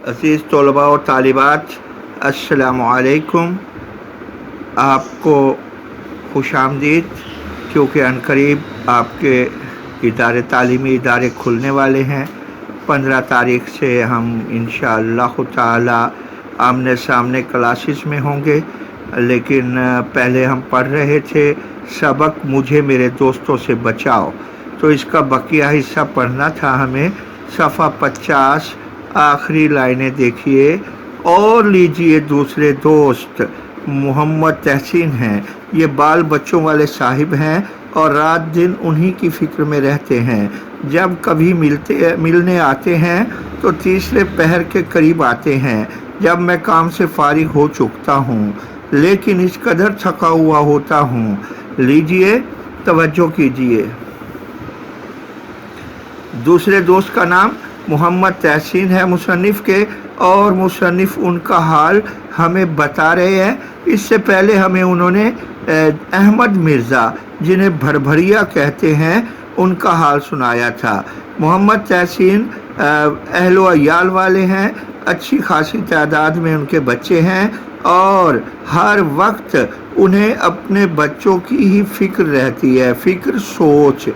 अज़ीज़ तलबा और तालिबात, अस्सलामु अलैकुम। आपको खुशामदीद, क्योंकि अनकरीब आपके तालीमी इदारे खुलने वाले हैं। 15 तारीख़ से हम इंशाअल्लाह ताला आमने सामने क्लासेस में होंगे। लेकिन पहले हम पढ़ रहे थे सबक मुझे मेरे दोस्तों से बचाओ, तो इसका बकिया हिस्सा पढ़ना था हमें। सफ़ा 50 आखिरी लाइनें देखिए। और लीजिए दूसरे दोस्त मोहम्मद तहसीन हैं। ये बाल बच्चों वाले साहिब हैं और रात दिन उन्हीं की फ़िक्र में रहते हैं। जब कभी मिलने आते हैं तो तीसरे पहर के करीब आते हैं, जब मैं काम से फारिग हो चुकता हूँ, लेकिन इस कदर थका हुआ होता हूँ। लीजिए, तवज्जो कीजिए। दूसरे दोस्त का नाम मोहम्मद तहसीन है मुसन्निफ़ के, और मुसन्निफ़ उनका हाल हमें बता रहे हैं। इससे पहले हमें उन्होंने अहमद मिर्ज़ा, जिन्हें भरभरिया कहते हैं, उनका हाल सुनाया था। मोहम्मद तहसीन अहलो अयाल वाले हैं, अच्छी खासी तादाद में उनके बच्चे हैं और हर वक्त उन्हें अपने बच्चों की ही फ़िक्र रहती है। फ़िक्र, सोच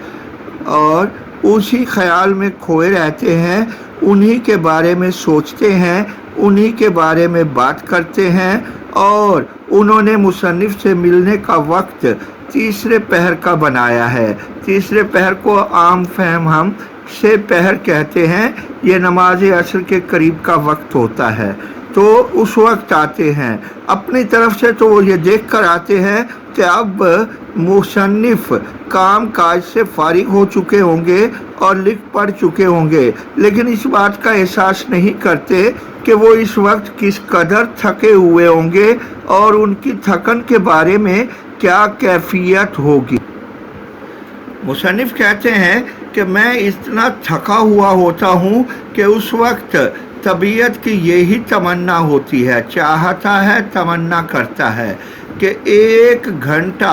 और उसी ख्याल में खोए रहते हैं। उन्हीं के बारे में सोचते हैं, उन्हीं के बारे में बात करते हैं। और उन्होंने मुसन्निफ़ से मिलने का वक्त तीसरे पहर का बनाया है। तीसरे पहर को आम फहम हम से पहर कहते हैं। ये नमाज असर के करीब का वक्त होता है, तो उस वक्त आते हैं। अपनी तरफ से तो वो ये देख कर आते हैं कि अब मुसन्निफ़ काम काज से फारिग हो चुके होंगे और लिख पढ़ चुके होंगे, लेकिन इस बात का एहसास नहीं करते कि वो इस वक्त किस कदर थके हुए होंगे और उनकी थकन के बारे में क्या कैफियत होगी। मुसन्निफ़ कहते हैं कि मैं इतना थका हुआ होता हूँ कि उस वक्त तबीयत की यही तमन्ना होती है, चाहता है, तमन्ना करता है कि 1 घंटा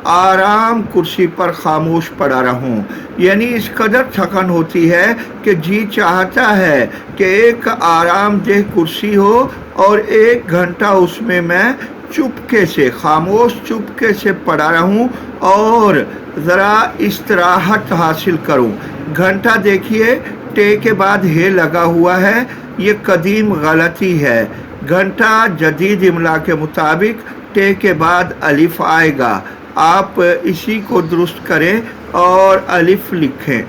आराम कुर्सी पर खामोश पड़ा रहूं। यानी इस कदर थकन होती है कि जी चाहता है कि एक आरामदेह कुर्सी हो और 1 घंटा उसमें मैं चुपके से, खामोश चुपके से पड़ा रहूं और ज़रा इस्तराहत हासिल करूं। घंटा देखिए, टे के बाद हे लगा हुआ है, ये कदीम गलती है। घंटा जदीद इमला के मुताबिक टे के बाद अलिफ आएगा। आप इसी को दुरुस्त करें और अलिफ लिखें।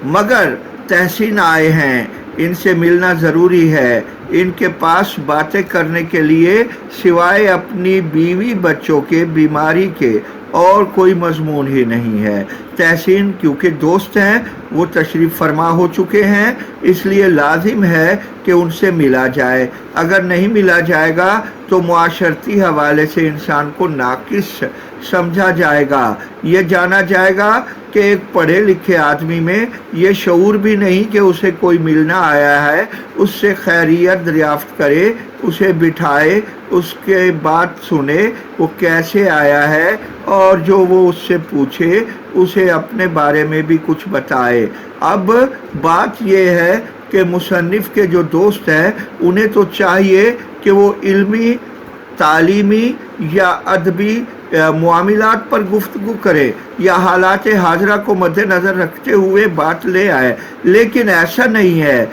मगर तहसीन आए हैं, इनसे मिलना ज़रूरी है। इनके पास बातें करने के लिए सिवाय अपनी बीवी बच्चों के बीमारी के और कोई मजमून ही नहीं है। तहसीन क्योंकि दोस्त हैं, वो तशरीफ़ फरमा हो चुके हैं, इसलिए लाजिम है कि उनसे मिला जाए। अगर नहीं मिला जाएगा तो मुआशरती हवाले से इंसान को नाकिस समझा जाएगा। ये जाना जाएगा कि एक पढ़े लिखे आदमी में ये शऊर भी नहीं कि उसे कोई मिलना आया है, उससे खैरियत दरियाफ्त करे, उसे बिठाए, उसके बात सुने, वो कैसे आया है, और जो वो उससे पूछे उसे अपने बारे में भी कुछ बताए। अब बात ये है कि मुसन्निफ़ के जो दोस्त हैं, उन्हें तो चाहिए कि वो इल्मी, तालीमी या अदबी मुआमिलात पर गुफ्तगू करे या हालात हाजरा को मद्देनज़र रखते हुए बात ले आए, लेकिन ऐसा नहीं है।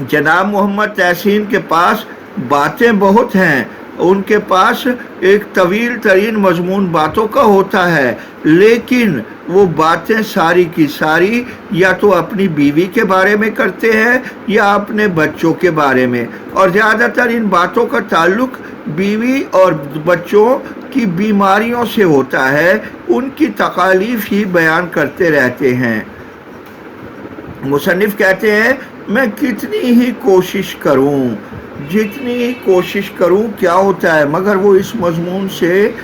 जनाब मोहम्मद तहसीन के पास बातें बहुत हैं, उनके पास एक तवील तरीन मजमून बातों का होता है, लेकिन वो बातें सारी की सारी या तो अपनी बीवी के बारे में करते हैं या अपने बच्चों के बारे में, और ज़्यादातर इन बातों का ताल्लुक बीवी और बच्चों की बीमारियों से होता है। उनकी तकालीफ ही बयान करते रहते हैं। मुसन्निफ़ कहते हैं, मैं कितनी ही कोशिश करूं, जितनी ही कोशिश करूं, क्या होता है, मगर वो इस मजमून से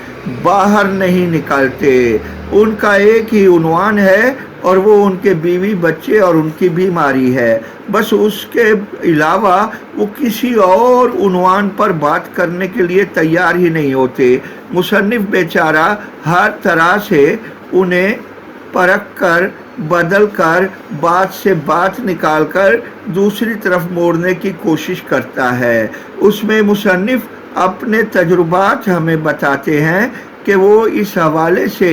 बाहर नहीं निकलते। उनका एक ही उन्वान है और वो उनके बीवी बच्चे और उनकी बीमारी है। बस उसके अलावा वो किसी और उन्वान पर बात करने के लिए तैयार ही नहीं होते। मुसन्निफ़ बेचारा हर तरह से उन्हें परख कर, बदल कर, बात से बात निकाल कर दूसरी तरफ मोड़ने की कोशिश करता है। उसमें मुसन्निफ अपने तजुर्बात हमें बताते हैं कि वो इस हवाले से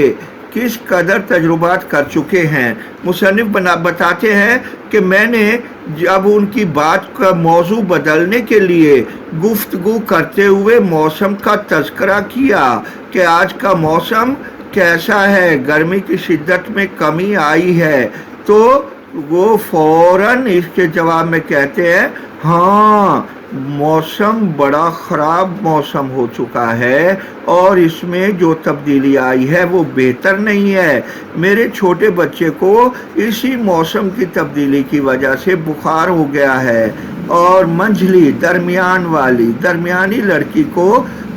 किस कदर तजुर्बात कर चुके हैं। मुसन्निफ बताते हैं कि मैंने जब उनकी बात का मौजू बदलने के लिए गुफ्तगू करते हुए मौसम का तज़किरा किया कि आज का मौसम कैसा है, गर्मी की शिद्दत में कमी आई है, तो वो फ़ौरन इसके जवाब में कहते हैं हाँ, मौसम बड़ा ख़राब मौसम हो चुका है और इसमें जो तब्दीली आई है वो बेहतर नहीं है। मेरे छोटे बच्चे को इसी मौसम की तब्दीली की वजह से बुखार हो गया है और मंझली दरमियानी लड़की को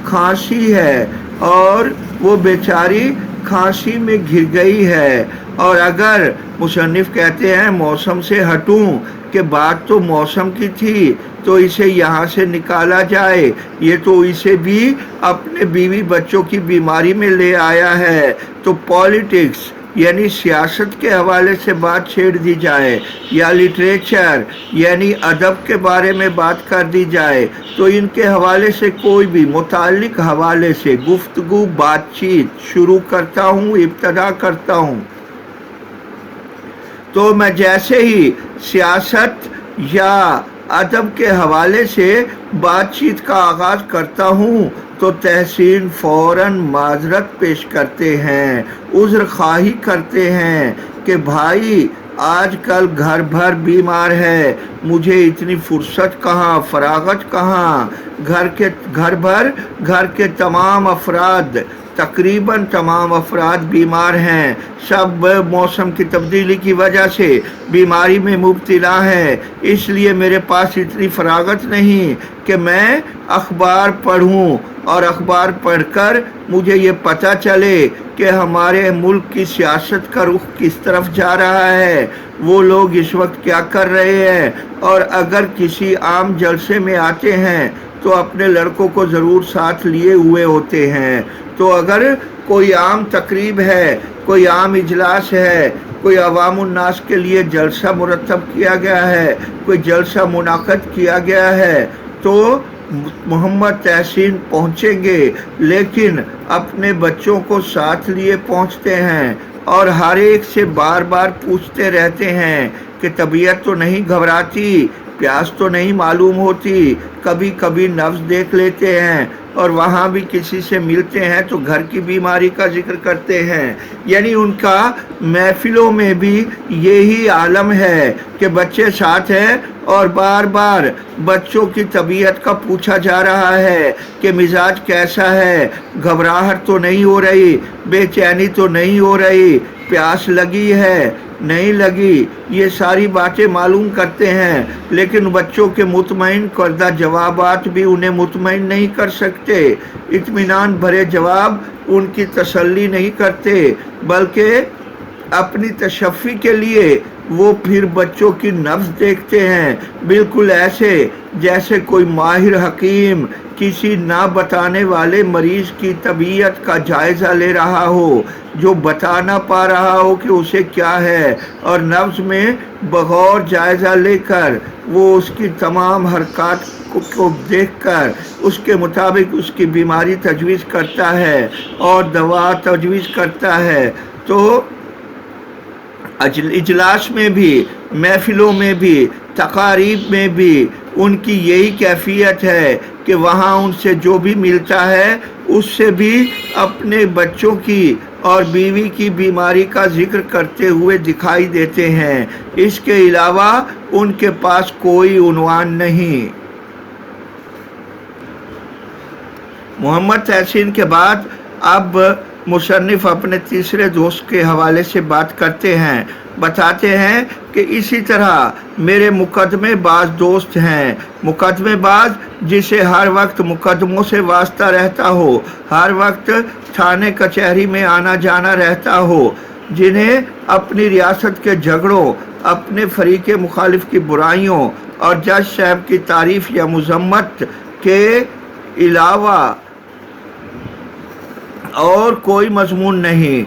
खांसी है और वो बेचारी खांसी में घिर गई है। और अगर मुसन्निफ कहते हैं मौसम से हटूं कि बात तो मौसम की थी तो इसे यहाँ से निकाला जाए, ये तो इसे भी अपने बीवी बच्चों की बीमारी में ले आया है, तो पॉलिटिक्स यानी सियासत के हवाले से बात छेड़ दी जाए या लिटरेचर यानी अदब के बारे में बात कर दी जाए, तो इनके हवाले से कोई भी मुताल्लिक हवाले से गुफ्तगू बातचीत शुरू करता हूँ, इब्तदा करता हूँ, तो मैं जैसे ही सियासत या अदब के हवाले से बातचीत का आगाज़ करता हूँ तो तहसीन फ़ौरन माजरत पेश करते हैं, उज़्र ख़्वाही करते हैं कि भाई आजकल घर भर बीमार है, मुझे इतनी फुर्सत कहाँ, फरागत कहाँ, घर के तमाम अफराद, तकरीबन तमाम अफराद बीमार हैं, सब मौसम की तब्दीली की वजह से बीमारी में मुब्तला हैं, इसलिए मेरे पास इतनी फरागत नहीं कि मैं अखबार पढ़ूं और अखबार पढ़कर मुझे ये पता चले कि हमारे मुल्क की सियासत का रुख किस तरफ जा रहा है, वो लोग इस वक्त क्या कर रहे हैं, और अगर किसी आम जलसे में आते हैं तो अपने लड़कों को ज़रूर साथ लिए हुए होते हैं। तो अगर कोई आम तकरीब है, कोई आम इजलास है, कोई अवामुन्नास के लिए जलसा मुरतब किया गया है, कोई जलसा मुनाक़द किया गया है, तो मोहम्मद तहसीन पहुँचेंगे, लेकिन अपने बच्चों को साथ लिए पहुँचते हैं और हर एक से बार बार पूछते रहते हैं कि तबीयत तो नहीं घबराती, प्यास तो नहीं मालूम होती, कभी कभी नब्ज़ देख लेते हैं और वहाँ भी किसी से मिलते हैं तो घर की बीमारी का जिक्र करते हैं। यानी उनका महफिलों में भी यही आलम है कि बच्चे साथ हैं और बार बार बच्चों की तबीयत का पूछा जा रहा है कि मिजाज कैसा है, घबराहट तो नहीं हो रही, बेचैनी तो नहीं हो रही, प्यास लगी है नहीं लगी, ये सारी बातें मालूम करते हैं, लेकिन बच्चों के मुतमईन करदा जवाबात भी उन्हें मुतमईन नहीं कर सकते, इत्मीनान भरे जवाब उनकी तसल्ली नहीं करते, बल्कि अपनी तशफ़ी के लिए वो फिर बच्चों की नब्ज़ देखते हैं, बिल्कुल ऐसे जैसे कोई माहिर हकीम किसी ना बताने वाले मरीज़ की तबीयत का जायज़ा ले रहा हो, जो बता ना पा रहा हो कि उसे क्या है, और नब्ज़ में बगौर जायज़ा लेकर वो उसकी तमाम हरकत को देखकर उसके मुताबिक उसकी बीमारी तजवीज़ करता है और दवा तजवीज़ करता है। तो इजलास में भी, महफिलों में भी, तकारीब में भी उनकी यही कैफियत है कि वहाँ उनसे जो भी मिलता है उससे भी अपने बच्चों की और बीवी की बीमारी का जिक्र करते हुए दिखाई देते हैं। इसके अलावा उनके पास कोई उन्वान नहीं। मोहम्मद तहसीन के बाद अब मुसन्निफ अपने तीसरे दोस्त के हवाले से बात करते हैं, बताते हैं कि इसी तरह मेरे मुकदमेबाज दोस्त हैं, मुकदमेबाज जिसे हर वक्त मुकदमों से वास्ता रहता हो, हर वक्त थाने कचहरी में आना जाना रहता हो, जिन्हें अपनी रियासत के झगड़ों, अपने फरीक़े मुखालिफ की बुराइयों और जज साहब की तारीफ़ या मज़म्मत के अलावा और कोई मजमून नहीं।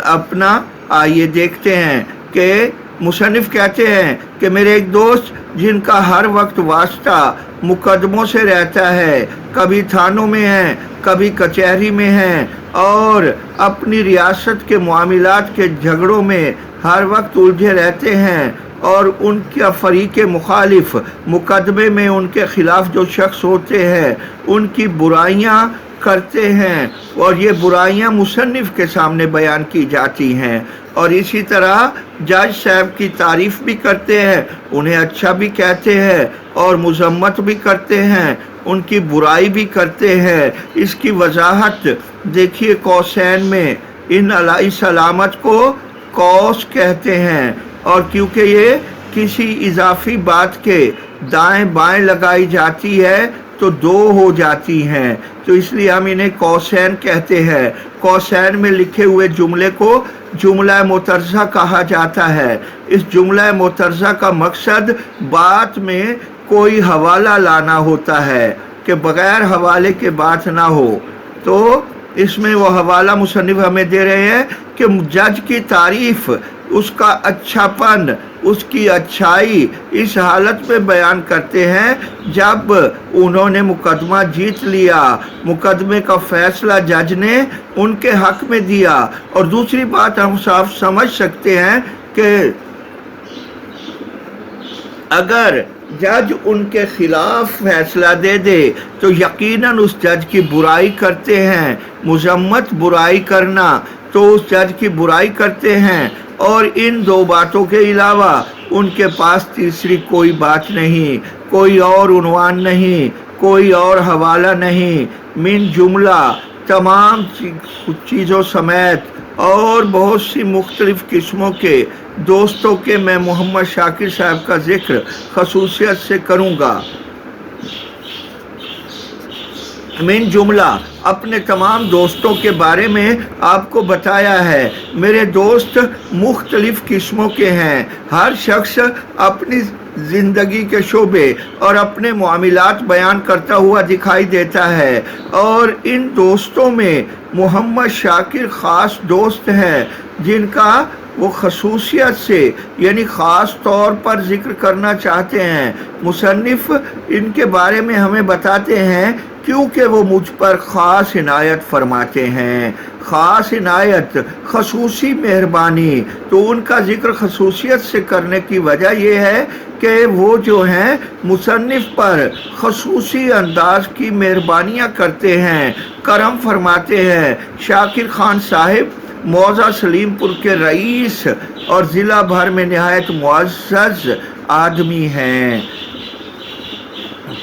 अपना आइए देखते हैं कि मुसन्निफ कहते हैं कि मेरे एक दोस्त जिनका हर वक्त वास्ता मुकदमों से रहता है, कभी थानों में है, कभी कचहरी में है, और अपनी रियासत के मामलात के झगड़ों में हर वक्त उलझे रहते हैं, और उनका फरीक मुखालिफ मुकदमे में उनके खिलाफ जो शख्स होते हैं उनकी बुराइयां करते हैं, और ये बुराइयां मुसन्निफ के सामने बयान की जाती हैं। और इसी तरह जज साहब की तारीफ भी करते हैं, उन्हें अच्छा भी कहते हैं और मुजम्मत भी करते हैं, उनकी बुराई भी करते हैं। इसकी वजाहत देखिए कौसैन में, इस अलामत को कौस कहते हैं, और क्योंकि ये किसी इजाफी बात के दाएं बाएं लगाई जाती है तो दो हो जाती हैं, तो इसलिए हम इन्हें कौसैन कहते हैं। कौसैन में लिखे हुए जुमले को जुमला मुतरज़ा कहा जाता है। इस जुमला मुतरज़ा का मकसद बात में कोई हवाला लाना होता है कि बगैर हवाले के बात ना हो। तो इसमें वो हवाला मुसन्निफ हमें दे रहे हैं कि जज की तारीफ, उसका अच्छापन, उसकी अच्छाई इस हालत में बयान करते हैं जब उन्होंने मुकदमा जीत लिया, मुकदमे का फैसला जज ने उनके हक में दिया। और दूसरी बात हम साफ समझ सकते हैं कि अगर जज उनके खिलाफ फैसला दे दे तो यकीनन उस जज की बुराई करते हैं। मुजम्मत बुराई करना, तो उस जज की बुराई करते हैं, और इन दो बातों के अलावा उनके पास तीसरी कोई बात नहीं, कोई और उन्वान नहीं, कोई और हवाला नहीं। मिन जुमला तमाम चीज़ों समेत और बहुत सी मुख्तलिफ किस्मों के दोस्तों के मैं मोहम्मद शाकिर साहब का जिक्र खसूसियत से करूँगा। मिन जुमला अपने तमाम दोस्तों के बारे में आपको बताया है। मेरे दोस्त मुख्तलिफ किस्मों के हैं, हर शख्स अपनी ज़िंदगी के शोबे और अपने मामलात बयान करता हुआ दिखाई देता है, और इन दोस्तों में मोहम्मद शाकिर ख़ास दोस्त हैं जिनका वो खसूसियत से यानी ख़ास तौर पर जिक्र करना चाहते हैं। मुसन्निफ इनके बारे में हमें बताते हैं क्योंकि वो मुझ पर ख़ास इनायत फरमाते हैं। ख़ास इनायत, खसूसी मेहरबानी, तो उनका जिक्र खसूसियत से करने की वजह यह है कि वो जो हैं मुसन्निफ पर खसूसी अंदाज की मेहरबानियाँ करते हैं, करम फरमाते हैं। शाकिर खान साहिब मौज़ा सलीमपुर के रईस और ज़िला भर में नहायत मुअज़्ज़ज़ आदमी हैं,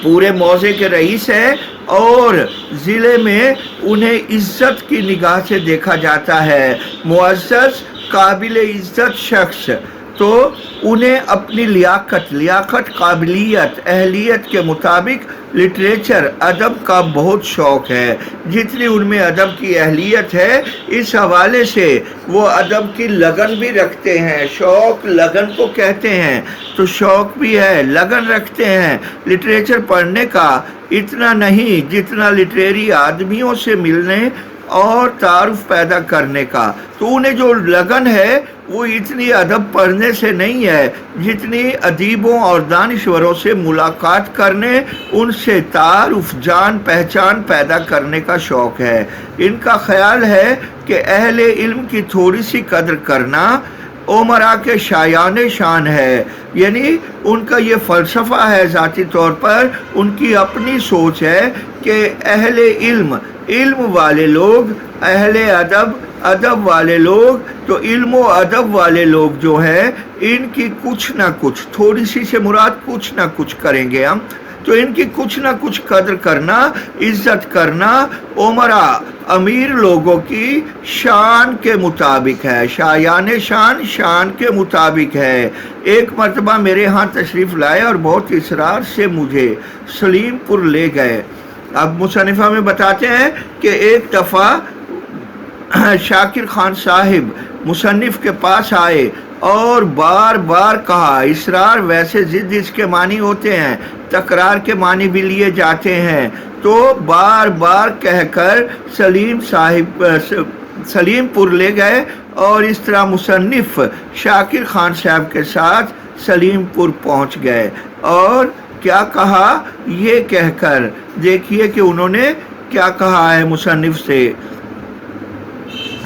पूरे मौज़े के रईस हैं, और ज़िले में उन्हें इज़्ज़त की निगाह से देखा जाता है। मुअज़्ज़ज़ काबिल इज़्ज़त शख्स, तो उन्हें अपनी लियाकत, काबिलियत, अहलियत के मुताबिक लिटरेचर, अदब का बहुत शौक़ है। जितनी उनमें अदब की अहलियत है, इस हवाले से वो अदब की लगन भी रखते हैं। शौक़ लगन को कहते हैं, तो शौक़ भी है, लगन रखते हैं लिटरेचर पढ़ने का, इतना नहीं जितना लिटरेरी आदमियों से मिलने और तारुफ पैदा करने का। तो उन्हें जो लगन है वो इतनी अदब पढ़ने से नहीं है जितनी अदीबों और दानिश्वरों से मुलाकात करने, उनसे तारुफ, जान पहचान पैदा करने का शौक़ है। इनका ख्याल है कि अहले इल्म की थोड़ी सी कदर करना उमरा के शायान शान है, यानी उनका ये फ़लसफ़ा है। ज़ाती तौर पर उनकी अपनी सोच है कि अहले इल्म वाले लोग, अहले अदब, अदब वाले लोग, तो इल्म और अदब वाले लोग जो हैं इनकी कुछ ना कुछ, थोड़ी सी से मुराद कुछ ना कुछ करेंगे हम, तो इनकी कुछ ना कुछ कदर करना, इज़्ज़त करना उमरा, अमीर लोगों की शान के मुताबिक है। शायान शान, शान के मुताबिक है। एक मरतबा मेरे यहाँ तशरीफ़ लाए और बहुत इसरार से मुझे सलीमपुर ले गए। अब मुसन्निफ़ा में बताते हैं कि एक दफ़ा शाकिर खान साहिब मुसन्निफ़ के पास आए और बार बार कहा, इसरार वैसे ज़िद इसके मानी होते हैं, तकरार के मानी भी लिए जाते हैं, تو بار بار کہہ کر سلیم پور لے گئے اور اس طرح مصنف شاکر خان صاحب کے ساتھ سلیم پور پہنچ گئے اور کیا کہا یہ کہہ کر دیکھیے کہ انہوں نے کیا کہا ہے مصنف سے،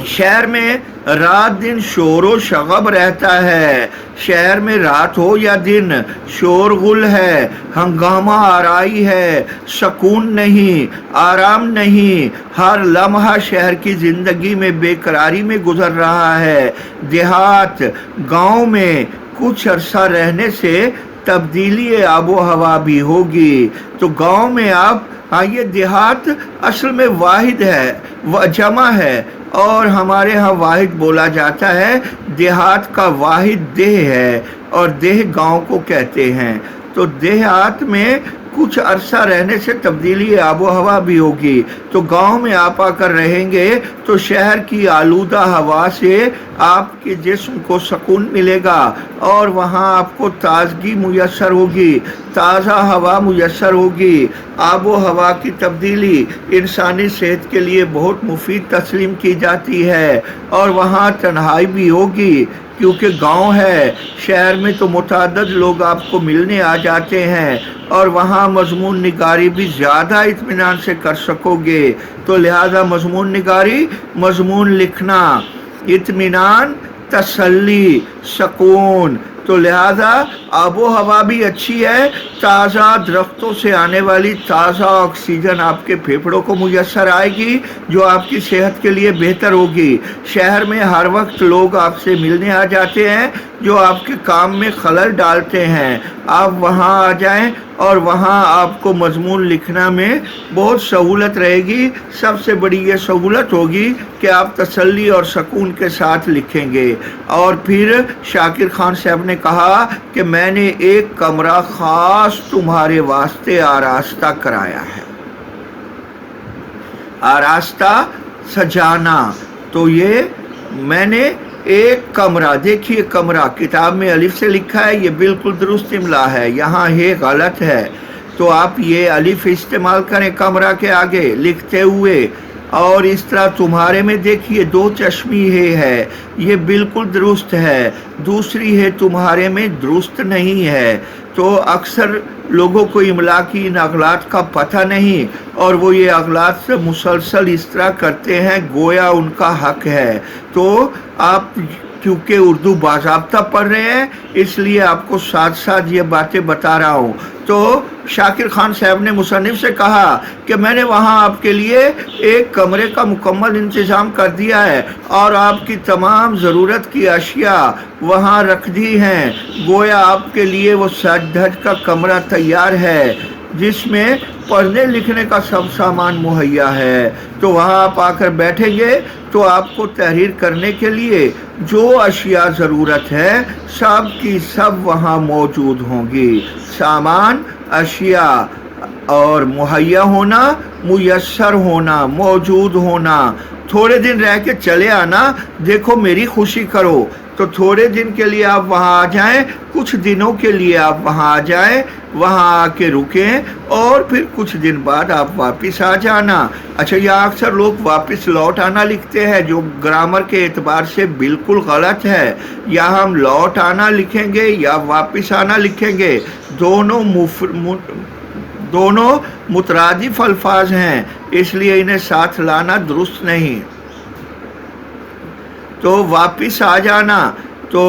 شہر میں رات دن شور و شغب رہتا ہے، شہر میں رات ہو یا دن شور غل ہے، ہنگامہ آرائی ہے، سکون نہیں، آرام نہیں، ہر لمحہ شہر کی زندگی میں بے قراری میں گزر رہا ہے۔ دیہات گاؤں میں کچھ عرصہ رہنے سے تبدیلی آب و ہوا بھی ہوگی۔ تو گاؤں میں یہ دیہات اصل میں واحد ہے، جمع ہے، اور ہمارے ہاں واحد بولا جاتا ہے، دیہات کا واحد دیہ ہے اور دیہ گاؤں کو کہتے ہیں۔ تو دیہات میں کچھ عرصہ رہنے سے تبدیلی آب و ہوا بھی ہوگی، تو گاؤں میں آپ آ کر رہیں گے تو شہر کی آلودہ ہوا سے آپ کے جسم کو سکون ملے گا اور وہاں آپ کو تازگی میسر ہوگی، تازہ ہوا میسر ہوگی۔ آب و ہوا کی تبدیلی انسانی صحت کے لیے بہت مفید تسلیم کی جاتی ہے، اور وہاں تنہائی بھی ہوگی کیونکہ گاؤں ہے۔ شہر میں تو متعدد لوگ آپ کو ملنے آ جاتے ہیں اور وہاں مضمون نگاری بھی زیادہ اطمینان سے کر سکو گے۔ تو لہذا مضمون نگاری، مضمون لکھنا، اطمینان، تسلی، سکون، تو لہذا آب و ہوا بھی اچھی ہے، تازہ درختوں سے آنے والی تازہ آکسیجن آپ کے پھیپھڑوں کو میسر آئے گی جو آپ کی صحت کے لیے بہتر ہوگی۔ شہر میں ہر وقت لوگ آپ سے ملنے آ جاتے ہیں جو آپ کے کام میں خلل ڈالتے ہیں۔ آپ وہاں آ جائیں اور وہاں آپ کو مضمون لکھنا میں بہت سہولت رہے گی۔ سب سے بڑی یہ سہولت ہوگی کہ آپ تسلی اور سکون کے ساتھ لکھیں گے۔ اور پھر شاکر خان صاحب نے کہا کہ میں نے ایک کمرہ خاص تمہارے واسطے آراستہ کرایا ہے۔ آراستہ، سجانا، تو یہ میں نے ایک کمرہ، دیکھیے کمرہ کتاب میں الف سے لکھا ہے، یہ بالکل درست املا ہے، یہاں ہے غلط ہے، تو آپ یہ الف استعمال کریں کمرہ کے آگے لکھتے ہوئے، اور اس طرح تمہارے میں دیکھیے دو چشمی ہے، یہ بالکل درست ہے، دوسری ہے تمہارے میں درست نہیں ہے۔ تو اکثر لوگوں کو املا کی ان اغلاط کا پتہ نہیں، اور وہ یہ اغلاط سے مسلسل اس طرح کرتے ہیں گویا ان کا حق ہے۔ تو آپ کیونکہ اردو باضابطہ پڑھ رہے ہیں اس لیے آپ کو ساتھ ساتھ یہ باتیں بتا رہا ہوں۔ تو شاکر خان صاحب نے مصنف سے کہا کہ میں نے وہاں آپ کے لیے ایک کمرے کا مکمل انتظام کر دیا ہے اور آپ کی تمام ضرورت کی اشیاء وہاں رکھ دی ہیں، گویا آپ کے لیے وہ سج دھج کا کمرہ تیار ہے جس میں پڑھنے لکھنے کا سب سامان مہیا ہے۔ تو وہاں آپ آ کر بیٹھیں گے تو آپ کو تحریر کرنے کے لیے جو اشیاء ضرورت ہے سب کی سب وہاں موجود ہوں گی۔ سامان، اشیاء اور مہیا ہونا، میسر ہونا، موجود ہونا۔ تھوڑے دن رہ کے چلے آنا، دیکھو میری خوشی کرو۔ تو تھوڑے دن کے لیے آپ وہاں آ جائیں، کچھ دنوں کے لیے آپ وہاں آ جائیں، وہاں آ کے رکیں اور پھر کچھ دن بعد آپ واپس آ جانا۔ اچھا، یہاں اکثر لوگ واپس لوٹ آنا لکھتے ہیں جو گرامر کے اعتبار سے بالکل غلط ہے۔ یا ہم لوٹ آنا لکھیں گے یا واپس آنا لکھیں گے، دونوں مترادف الفاظ ہیں، اس لیے انہیں ساتھ لانا درست نہیں۔ تو واپس آ جانا، تو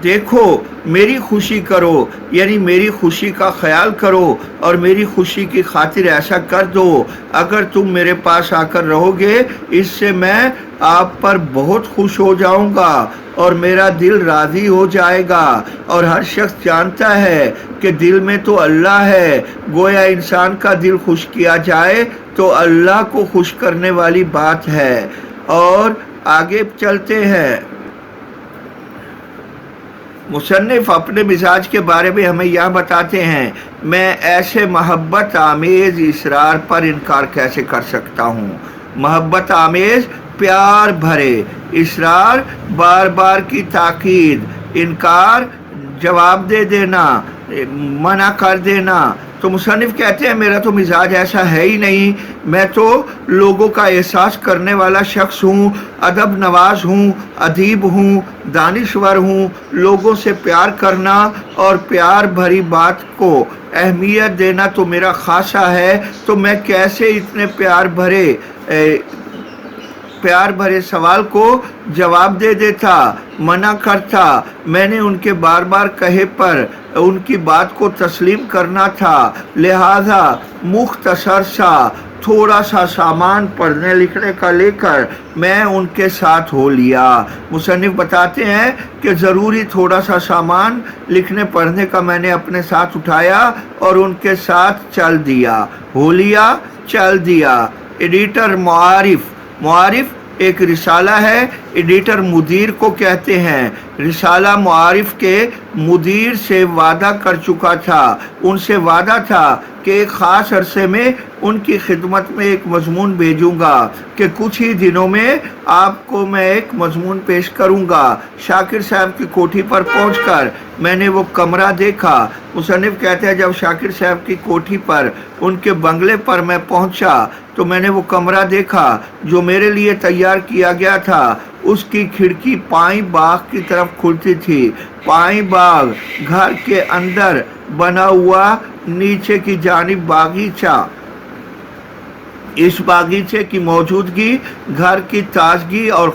دیکھو میری خوشی کرو، یعنی میری خوشی کا خیال کرو اور میری خوشی کی خاطر ایسا کر دو۔ اگر تم میرے پاس آ کر رہو گے اس سے میں آپ پر بہت خوش ہو جاؤں گا اور میرا دل راضی ہو جائے گا، اور ہر شخص جانتا ہے کہ دل میں تو اللہ ہے، گویا انسان کا دل خوش کیا جائے تو اللہ کو خوش کرنے والی بات ہے۔ اور آگے چلتے ہیں، مصنف اپنے مزاج کے بارے میں ہمیں یہ بتاتے ہیں، میں ایسے محبت آمیز اصرار پر انکار کیسے کر سکتا ہوں۔ محبت آمیز، پیار بھرے اصرار، بار بار کی تاکید، انکار، جواب دے دینا، منع کر دینا، تو مصنف کہتے ہیں میرا تو مزاج ایسا ہے ہی نہیں، میں تو لوگوں کا احساس کرنے والا شخص ہوں، ادب نواز ہوں، ادیب ہوں، دانشور ہوں، لوگوں سے پیار کرنا اور پیار بھری بات کو اہمیت دینا تو میرا خاصہ ہے، تو میں کیسے اتنے پیار بھرے سوال کو جواب دے دیتا، منع کرتا۔ میں نے ان کے بار بار کہے پر ان کی بات کو تسلیم کرنا تھا، لہذا مختصر سا تھوڑا سا سامان پڑھنے لکھنے کا لے کر میں ان کے ساتھ ہو لیا۔ مصنف بتاتے ہیں کہ ضروری تھوڑا سا سامان لکھنے پڑھنے کا میں نے اپنے ساتھ اٹھایا اور ان کے ساتھ چل دیا، ہو لیا، چل دیا۔ ایڈیٹر معارف ایک رسالہ ہے، ایڈیٹر مدیر کو کہتے ہیں۔ رسالہ معارف کے مدیر سے وعدہ کر چکا تھا، ان سے وعدہ تھا کہ ایک خاص عرصے میں ان کی خدمت میں ایک مضمون بھیجوں گا، کہ کچھ ہی دنوں میں آپ کو میں ایک مضمون پیش کروں گا۔ شاکر صاحب کی کوٹھی پر پہنچ کر میں نے وہ کمرہ دیکھا۔ مصنف کہتے ہیں جب شاکر صاحب کی کوٹھی پر ان کے بنگلے پر میں پہنچا تو میں نے وہ کمرہ دیکھا جو میرے لیے تیار کیا گیا تھا۔ اس کی کھڑکی پائیں باغ کی طرف کھلتی تھی۔ پائیں باغ گھر کے اندر بنا ہوا، نیچے کی جانب باغیچہ۔ اس باغیچے کی موجودگی گھر کی تازگی اور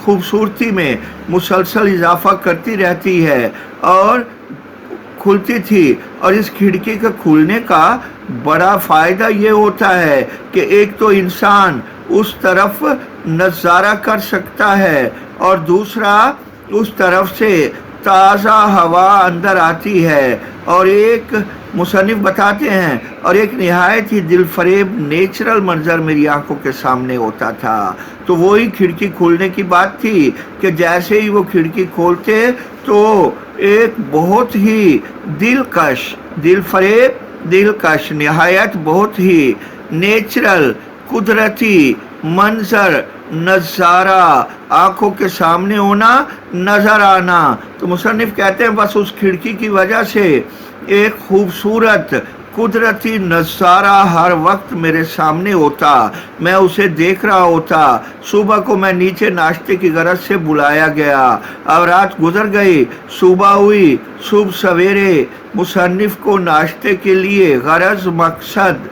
خوبصورتی میں مسلسل اضافہ کرتی رہتی ہے اور کھلتی تھی، اور اس کھڑکی کے کھلنے کا بڑا فائدہ یہ ہوتا ہے کہ ایک تو انسان اس طرف نظارہ کر سکتا ہے اور دوسرا اس طرف سے تازہ ہوا اندر آتی ہے، اور ایک مصنف بتاتے ہیں اور ایک نہایت ہی دل فریب نیچرل منظر میری آنکھوں کے سامنے ہوتا تھا۔ تو وہی کھڑکی کھولنے کی بات تھی کہ جیسے ہی وہ کھڑکی کھولتے تو ایک بہت ہی دلکش نہایت بہت ہی نیچرل قدرتی منظر نظارہ آنکھوں کے سامنے ہونا، نظر آنا۔ تو مصنف کہتے ہیں بس اس کھڑکی کی وجہ سے ایک خوبصورت قدرتی نظارہ ہر وقت میرے سامنے ہوتا، میں اسے دیکھ رہا ہوتا۔ صبح کو میں نیچے ناشتے کی غرض سے بلایا گیا، اب رات گزر گئی، صبح ہوئی۔ صبح سویرے مصنف کو ناشتے کے لیے مقصد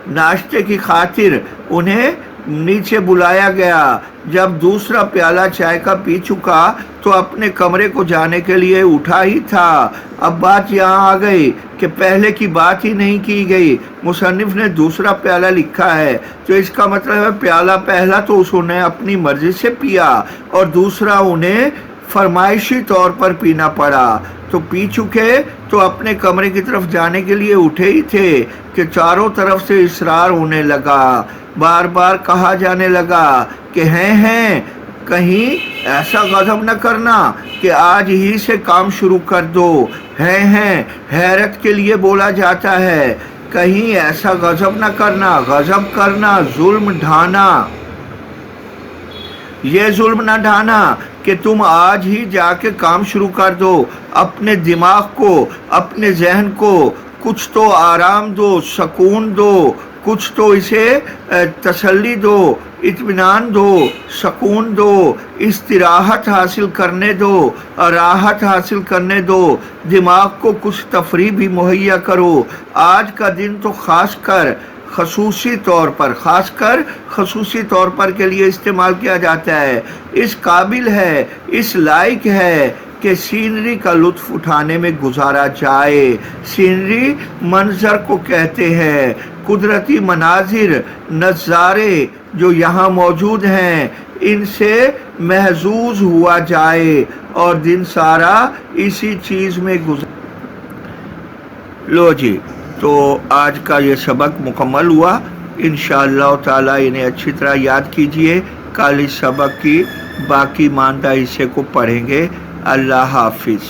ناشتے کی خاطر انہیں نیچے بلایا گیا۔ جب دوسرا پیالہ چائے کا پی چکا تو اپنے کمرے کو جانے کے لیے اٹھا ہی تھا، اب بات یہاں آ گئی کہ پہلے کی بات ہی نہیں کی گئی۔ مصنف نے دوسرا پیالہ لکھا ہے تو اس کا مطلب ہے پیالہ پہلا تو انہوں نے اپنی مرضی سے پیا اور دوسرا انہیں فرمائشی طور پر پینا پڑا۔ تو پی چکے تو اپنے کمرے کی طرف جانے کے لیے اٹھے ہی تھے کہ چاروں طرف سے اصرار ہونے لگا، بار بار کہا جانے لگا کہ ہیں کہیں ایسا غضب نہ کرنا کہ آج ہی سے کام شروع کر دو، ہیں حیرت کے لیے بولا جاتا ہے، کہیں ایسا غضب نہ کرنا، غضب کرنا، ظلم ڈھانا، یہ ظلم نہ ڈھانا کہ تم آج ہی جا کے کام شروع کر دو۔ اپنے دماغ کو، اپنے ذہن کو کچھ تو آرام دو، سکون دو، کچھ تو اسے تسلی دو، اطمینان دو، سکون دو، استراحت حاصل کرنے دو، راحت حاصل کرنے دو، دماغ کو کچھ تفریح بھی مہیا کرو۔ آج کا دن تو خاص کر خصوصی طور پر کے لیے استعمال کیا جاتا ہے، اس قابل ہے، اس لائق ہے کہ سینری کا لطف اٹھانے میں گزارا جائے۔ سینری منظر کو کہتے ہیں، قدرتی مناظر، نظارے جو یہاں موجود ہیں ان سے محظوظ ہوا جائے اور دن سارا اسی چیز میں لو جی۔ تو آج کا یہ سبق مکمل ہوا، انشاءاللہ تعالی انہیں اچھی طرح یاد کیجئے، کل اس سبق کی باقی ماندہ حصے کو پڑھیں گے۔ اللہ حافظ۔